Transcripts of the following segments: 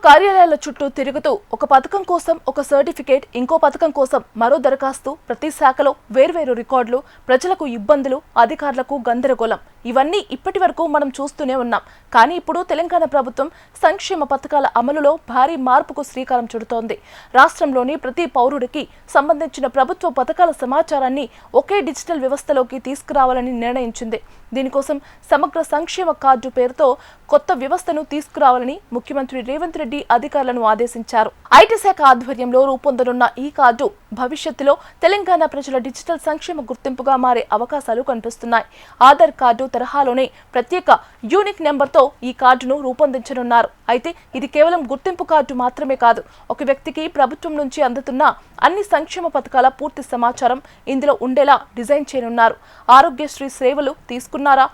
కార్యాలయాల చుట్టూ తిరుగుతూ ఒక పథకం కోసం ఒక సర్టిఫికేట్, ఇంకో పథకం కోసం మరో దరఖాస్తు, ప్రతి శాఖలో వేర్వేరు రికార్డులు, ప్రజలకు ఇబ్బందులు, అధికారులకు గందరగోళం. ఇవన్నీ ఇప్పటి వరకు మనం చూస్తూనే ఉన్నాం. కానీ ఇప్పుడు తెలంగాణ ప్రభుత్వం సంక్షేమ పథకాల అమలులో భారీ మార్పుకు శ్రీకారం చుడుతోంది. రాష్ట్రంలోని ప్రతి పౌరుడికి సంబంధించిన ప్రభుత్వ పథకాల సమాచారాన్ని ఒకే డిజిటల్ వ్యవస్థలోకి తీసుకురావాలని నిర్ణయించింది. దీనికోసం సమగ్ర సంక్షేమ కార్డు పేరుతో కొత్త వ్యవస్థను తీసుకురావాలని ముఖ్యమంత్రి రేవంత్ రెడ్డి అధికారులను ఆదేశించారు. ఐటీ శాఖ ఆధ్వర్యంలో రూపొందనున్న ఈ కార్డు భవిష్యత్తులో తెలంగాణ ప్రజల డిజిటల్ సంక్షేమ గుర్తింపుగా మారే అవకాశాలు కనిపిస్తున్నాయి. ఆధార్ కార్డు తరహాలోనే ప్రత్యేక యూనిక్ నెంబర్తో ఈ కార్డును రూపొందించనున్నారు. అయితే ఇది కేవలం గుర్తింపు కార్డు మాత్రమే కాదు, ఒక వ్యక్తికి ప్రభుత్వం నుంచి అందుతున్న అన్ని సంక్షేమ పథకాల పూర్తి సమాచారం ఇందులో ఉండేలా డిజైన్ చేయనున్నారు. ఆరోగ్యశ్రీ సేవలు తీసుకున్నారా,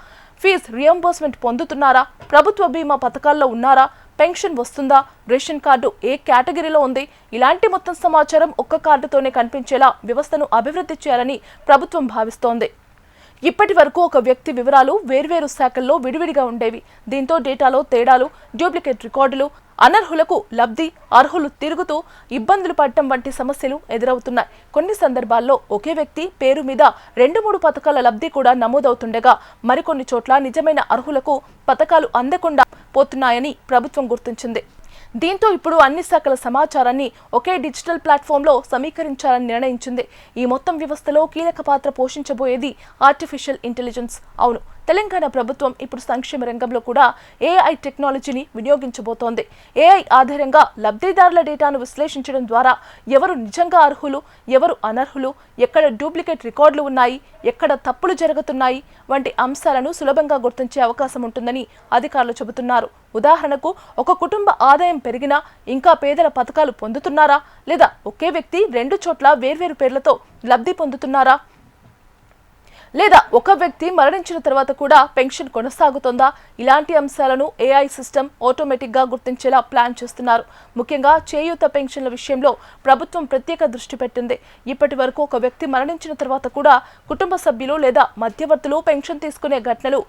ఫీజు రియంబర్స్మెంట్ పొందుతున్నారా, ప్రభుత్వ బీమా పథకాల్లో ఉన్నారా, పెన్షన్ వస్తుందా, రేషన్ కార్డు ఏ కేటగిరీలో ఉంది, ఇలాంటి మొత్తం సమాచారం ఒక్క కార్డుతోనే కనిపించేలా వ్యవస్థను అభివృద్ధి చేయాలని ప్రభుత్వం భావిస్తోంది. ఇప్పటి వరకు ఒక వ్యక్తి వివరాలు వేర్వేరు శాఖల్లో విడివిడిగా ఉండేవి. దీంతో డేటాలో తేడాలు, డూప్లికేట్ రికార్డులు, అనర్హులకు లబ్ధి, అర్హులు తిరుగుతూ ఇబ్బందులు పడటం వంటి సమస్యలు ఎదురవుతున్నాయి. కొన్ని సందర్భాల్లో ఒకే వ్యక్తి పేరు మీద 2-3 పథకాల లబ్ధి కూడా నమోదవుతుండగా మరికొన్ని చోట్ల నిజమైన అర్హులకు పథకాలు అందకుండా పోతున్నాయని ప్రభుత్వం గుర్తించింది. దీంతో ఇప్పుడు అన్ని శాఖల సమాచారాన్ని ఒకే డిజిటల్ ప్లాట్ఫామ్లో సమీకరించాలని నిర్ణయించింది. ఈ మొత్తం వ్యవస్థలో కీలక పాత్ర పోషించబోయేది ఆర్టిఫిషియల్ ఇంటెలిజెన్స్. అవును, తెలంగాణ ప్రభుత్వం ఇప్పుడు సంక్షేమ రంగంలో కూడా ఏఐ టెక్నాలజీని వినియోగించబోతోంది. ఏఐ ఆధారంగా లబ్ధిదారుల డేటాను విశ్లేషించడం ద్వారా ఎవరు నిజంగా అర్హులు, ఎవరు అనర్హులు, ఎక్కడ డూప్లికేట్ రికార్డులు ఉన్నాయి, ఎక్కడ తప్పులు జరుగుతున్నాయి వంటి అంశాలను సులభంగా గుర్తించే అవకాశం ఉంటుందని అధికారులు చెబుతున్నారు. ఉదాహరణకు, ఒక కుటుంబ ఆదాయం పెరిగినా ఇంకా పేదల పథకాలు పొందుతున్నారా, లేదా ఒకే వ్యక్తి 2 చోట్ల వేర్వేరు పేర్లతో లబ్ధి పొందుతున్నారా, లేదా ఒక వ్యక్తి మరణించిన తర్వాత కూడా పెన్షన్ కొనసాగుతుందా, ఇలాంటి అంశాలను ఏఐ సిస్టమ్ ఆటోమేటిక్గా గుర్తించేలా ప్లాన్ చేస్తున్నారు. ముఖ్యంగా చేయూత పెన్షన్ల విషయంలో ప్రభుత్వం ప్రత్యేక దృష్టి పెట్టింది. ఇప్పటి వరకు ఒక వ్యక్తి మరణించిన తర్వాత కూడా కుటుంబ సభ్యులు లేదా మధ్యవర్తులు పెన్షన్ తీసుకునే ఘటనలు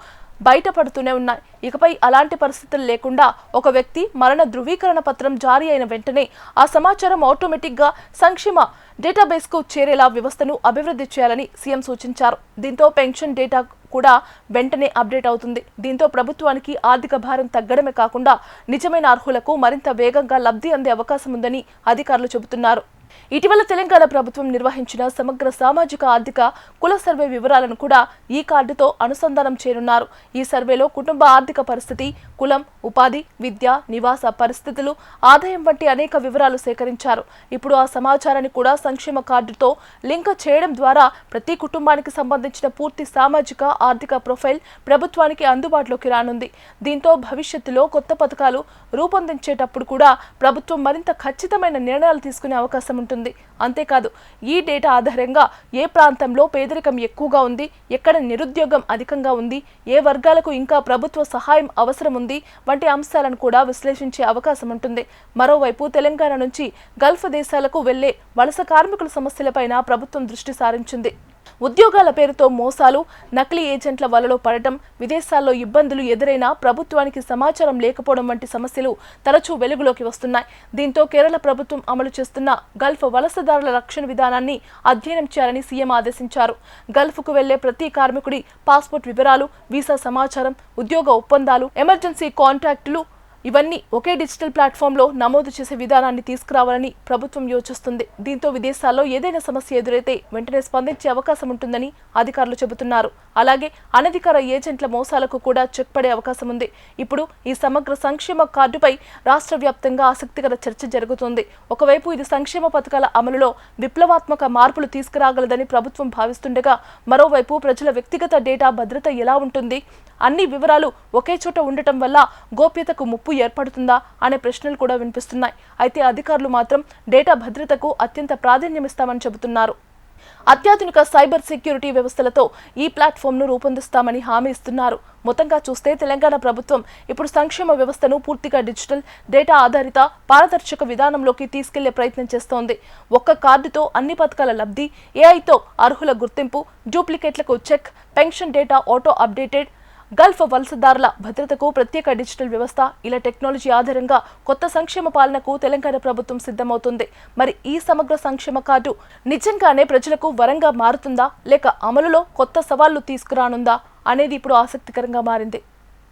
బయటపడుతూనే ఉన్నాయి. ఇకపై అలాంటి పరిస్థితులు లేకుండా ఒక వ్యక్తి మరణ ధృవీకరణ పత్రం జారీ అయిన వెంటనే ఆ సమాచారం ఆటోమేటిక్గా సంక్షేమ డేటాబేస్కు చేరేలా వ్యవస్థను అభివృద్ధి చేయాలని సీఎం సూచించారు. దీంతో పెన్షన్ డేటా కూడా వెంటనే అప్డేట్ అవుతుంది. దీంతో ప్రభుత్వానికి ఆర్థిక భారం తగ్గడమే కాకుండా నిజమైన అర్హులకు మరింత వేగంగా లబ్ధి అందే అవకాశం ఉందని అధికారులు చెబుతున్నారు. ఇటీవల తెలంగాణ ప్రభుత్వం నిర్వహించిన సమగ్ర సామాజిక ఆర్థిక కుల సర్వే వివరాలను కూడా ఈ కార్డుతో అనుసంధానం చేయనున్నారు. ఈ సర్వేలో కుటుంబ ఆర్థిక పరిస్థితి, కులం, ఉపాధి, విద్య, నివాస పరిస్థితులు, ఆదాయం వంటి అనేక వివరాలు సేకరించారు. ఇప్పుడు ఆ సమాచారాన్ని కూడా సంక్షేమ కార్డుతో లింక్ చేయడం ద్వారా ప్రతి కుటుంబానికి సంబంధించిన పూర్తి సామాజిక ఆర్థిక ప్రొఫైల్ ప్రభుత్వానికి అందుబాటులోకి రానుంది. దీంతో భవిష్యత్తులో కొత్త పథకాలు రూపొందించేటప్పుడు కూడా ప్రభుత్వం మరింత ఖచ్చితమైన నిర్ణయాలు తీసుకునే అవకాశం ఉంటుంది. అంతేకాదు, ఈ డేటా ఆధారంగా ఏ ప్రాంతంలో పేదరికం ఎక్కువగా ఉంది, ఎక్కడ నిరుద్యోగం అధికంగా ఉంది, ఏ వర్గాలకు ఇంకా ప్రభుత్వ సహాయం అవసరం ఉంది వంటి అంశాలను కూడా విశ్లేషించే అవకాశం ఉంటుంది. మరోవైపు తెలంగాణ నుంచి గల్ఫ్ దేశాలకు వెళ్లే వలస కార్మికుల సమస్యలపైన ప్రభుత్వం దృష్టి సారించింది. ఉద్యోగాల పేరుతో మోసాలు, నకిలీ ఏజెంట్ల వలలో పడటం, విదేశాల్లో ఇబ్బందులు ఎదురైనా ప్రభుత్వానికి సమాచారం లేకపోవడం వంటి సమస్యలు తరచూ వెలుగులోకి వస్తున్నాయి. దీంతో కేరళ ప్రభుత్వం అమలు చేస్తున్న గల్ఫ్ వలసదారుల రక్షణ విధానాన్ని అధ్యయనం చేయాలని సీఎం ఆదేశించారు. గల్ఫ్కు వెళ్లే ప్రతి కార్మికుడి పాస్పోర్ట్ వివరాలు, వీసా సమాచారం, ఉద్యోగ ఒప్పందాలు, ఎమర్జెన్సీ కాంట్రాక్టులు ఇవన్నీ ఒకే డిజిటల్ ప్లాట్ఫామ్లో నమోదు చేసే విధానాన్ని తీసుకురావాలని ప్రభుత్వం యోచిస్తుంది. దీంతో విదేశాల్లో ఏదైనా సమస్య ఎదురైతే వెంటనే స్పందించే అవకాశం ఉంటుందని అధికారులు చెబుతున్నారు. అలాగే అనధికార ఏజెంట్ల మోసాలకు కూడా చెక్ పడే అవకాశం ఉంది. ఇప్పుడు ఈ సమగ్ర సంక్షేమ కార్డుపై రాష్ట్ర వ్యాప్తంగా ఆసక్తికర చర్చ జరుగుతోంది. ఒకవైపు ఇది సంక్షేమ పథకాల అమలులో విప్లవాత్మక మార్పులు తీసుకురాగలదని ప్రభుత్వం భావిస్తుండగా, మరోవైపు ప్రజల వ్యక్తిగత డేటా భద్రత ఎలా ఉంటుంది, అన్ని వివరాలు ఒకే చోట ఉండటం వల్ల గోప్యతకు ముప్పు ఏర్పడుతుందా అనే ప్రశ్నలు కూడా వినిపిస్తున్నాయి. అయితే అధికారులు మాత్రం డేటా భద్రతకు అత్యంత ప్రాధాన్యమిస్తామని చెబుతున్నారు. అత్యాధునిక సైబర్ సెక్యూరిటీ వ్యవస్థలతో ఈ ప్లాట్ఫామ్ను రూపొందిస్తామని హామీ ఇస్తున్నారు. మొత్తంగా చూస్తే తెలంగాణ ప్రభుత్వం ఇప్పుడు సంక్షేమ వ్యవస్థను పూర్తిగా డిజిటల్, డేటా ఆధారిత, పారదర్శక విధానంలోకి తీసుకెళ్లే ప్రయత్నం చేస్తోంది. ఒక్క కార్డుతో అన్ని పథకాల లబ్ధి, ఏఐతో అర్హుల గుర్తింపు, డూప్లికేట్లకు check, pension data auto updated, Gulf వలసదారుల భద్రతకు ప్రత్యేక డిజిటల్ వ్యవస్థ, ఇలా టెక్నాలజీ ఆధారంగా కొత్త సంక్షేమ పాలనకు తెలంగాణ ప్రభుత్వం సిద్ధమవుతుంది. మరి ఈ సమగ్ర సంక్షేమ కార్డు నిజంగానే ప్రజలకు వరంగా మారుతుందా, లేక అమలులో కొత్త సవాళ్లు తీసుకురానుందా అనేది ఇప్పుడు ఆసక్తికరంగా మారింది.